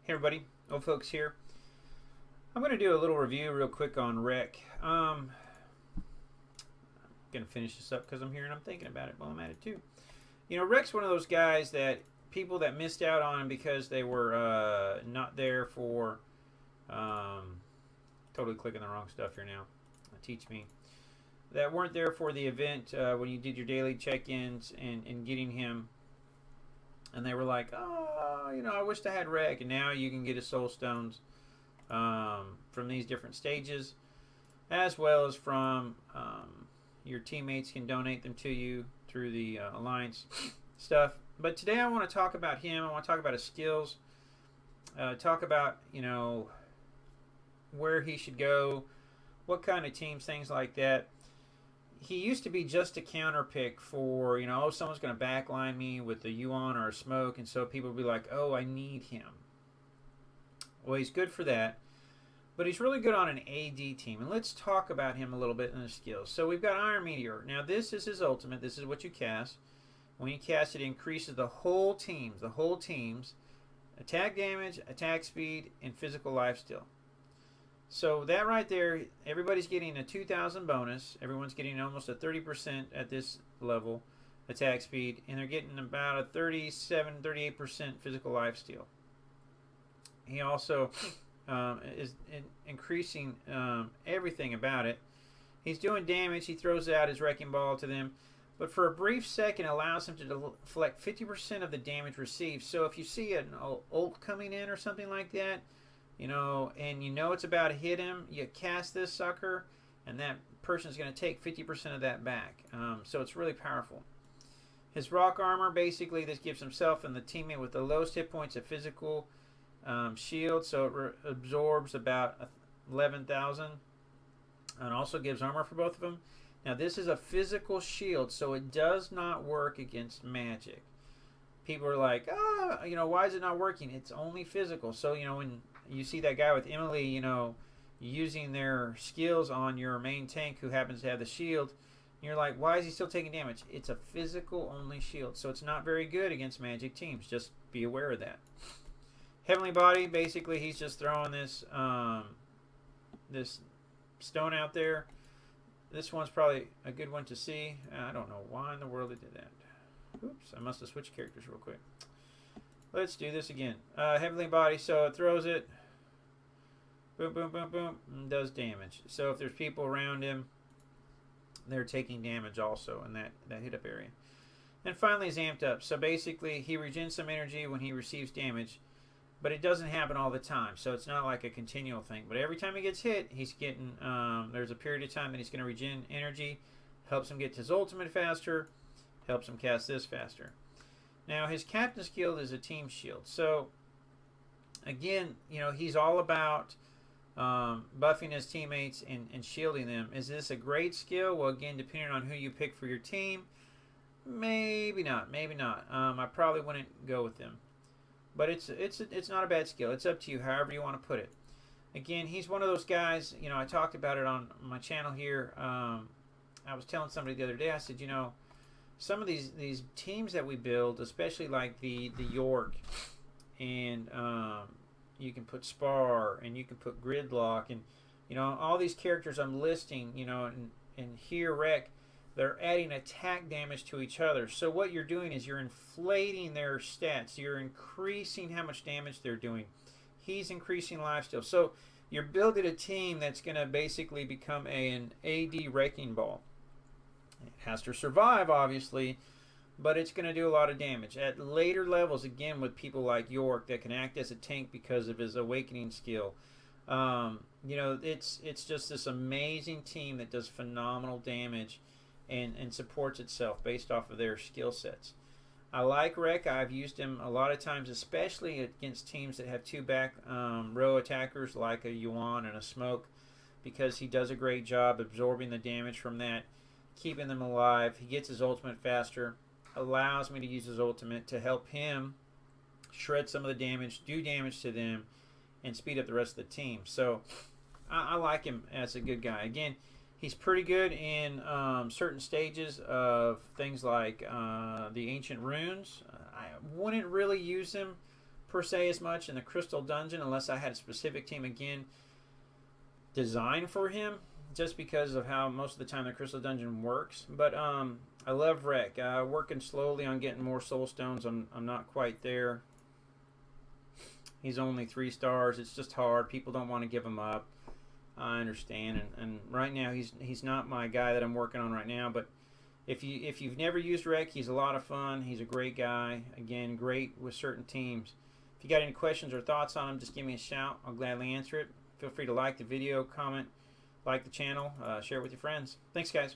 Hey everybody, old folks here. I'm going to do a little review real quick on Rec. Going to finish this up because I'm here and I'm thinking about it while I'm at it too. You know, Rec's one of those guys that people that missed out on because they were not there for. Totally clicking the wrong stuff here now. Teach me. That weren't there for the event when you did your daily check-ins and getting him. And they were like, oh, you know, I wished I had Rec. And now you can get his soul stones from these different stages, as well as from your teammates can donate them to you through the Alliance stuff. But today I want to talk about him. I want to talk about his skills. Talk about, you know, where he should go, what kind of teams, things like that. He used to be just a counter pick for, you know, oh, someone's going to backline me with a Yuan or a smoke, and so people would be like, oh, I need him. Well, he's good for that, but he's really good on an AD team, and let's talk about him a little bit in his skills. So we've got Iron Meteor. Now, this is his ultimate. This is what you cast. When you cast it, it increases the whole team's attack damage, attack speed, and physical lifesteal. So that right there, everybody's getting a 2,000 bonus. Everyone's getting almost a 30% at this level attack speed, and they're getting about a 38% physical lifesteal. He also is increasing everything about it. He's doing damage. He throws out his wrecking ball to them, but for a brief second allows him to deflect 50% of the damage received. So if you see an ult coming in or something like that, you know, and you know it's about to hit him, you cast this sucker, and that person's going to take 50% of that back. So it's really powerful. His rock armor, basically, this gives himself and the teammate with the lowest hit points a physical shield, so it absorbs about 11,000, and also gives armor for both of them. Now, this is a physical shield, so it does not work against magic. People are like, oh, you know, why is it not working? It's only physical. So, you know, when you see that guy with Emily, you know, using their skills on your main tank who happens to have the shield, and you're like, why is he still taking damage? It's a physical only shield, so it's not very good against magic teams. Just be aware of that. Heavenly Body, basically, he's just throwing this this stone out there. This one's probably a good one to see. I don't know why in the world it did that. Oops, I must have switched characters real quick. Let's do this again. Heavenly Body, so it throws it. Boom, boom, boom, boom, and does damage. So if there's people around him, they're taking damage also in that hit up area. And finally, he's amped up. So basically, he regens some energy when he receives damage, but it doesn't happen all the time. So it's not like a continual thing. But every time he gets hit, he's getting, there's a period of time that he's going to regen energy, helps him get to his ultimate faster, helps him cast this faster. Now, his captain skill is a team shield. So, again, you know, he's all about buffing his teammates and shielding them. Is this a great skill? Well, again, depending on who you pick for your team, maybe not. Maybe not. I probably wouldn't go with them. But it's not a bad skill. It's up to you, however you want to put it. Again, he's one of those guys, you know, I talked about it on my channel here. I was telling somebody the other day, I said, you know, some of these teams that we build, especially like the York, and you can put Spar, and you can put Gridlock, and you know all these characters I'm listing, you know, and here Rec, they're adding attack damage to each other. So what you're doing is you're inflating their stats. You're increasing how much damage they're doing. He's increasing lifesteal. So you're building a team that's going to basically become an AD wrecking ball. It has to survive, obviously, but it's going to do a lot of damage. At later levels, again, with people like York that can act as a tank because of his awakening skill, you know, it's just this amazing team that does phenomenal damage and supports itself based off of their skill sets. I like Rec. I've used him a lot of times, especially against teams that have two back row attackers like a Yuan and a Smoke, because he does a great job absorbing the damage from that, keeping them alive. He gets his ultimate faster, allows me to use his ultimate to help him shred some of the damage, do damage to them, and speed up the rest of the team. So I like him as a good guy. Again, he's pretty good in certain stages of things like the ancient runes. I wouldn't really use him per se as much in the Crystal Dungeon unless I had a specific team again designed for him, just because of how most of the time the Crystal Dungeon works. But I love Wreck. Working slowly on getting more Soul Stones. I'm not quite there. He's only 3 stars. It's just hard. People don't want to give him up. I understand, and right now he's not my guy that I'm working on right now. But if you've never used Wreck, he's a lot of fun. He's a great guy. Again, great with certain teams. If you got any questions or thoughts on him, just give me a shout. I'll gladly answer it. Feel free to like the video, comment, like the channel, share it with your friends. Thanks, guys.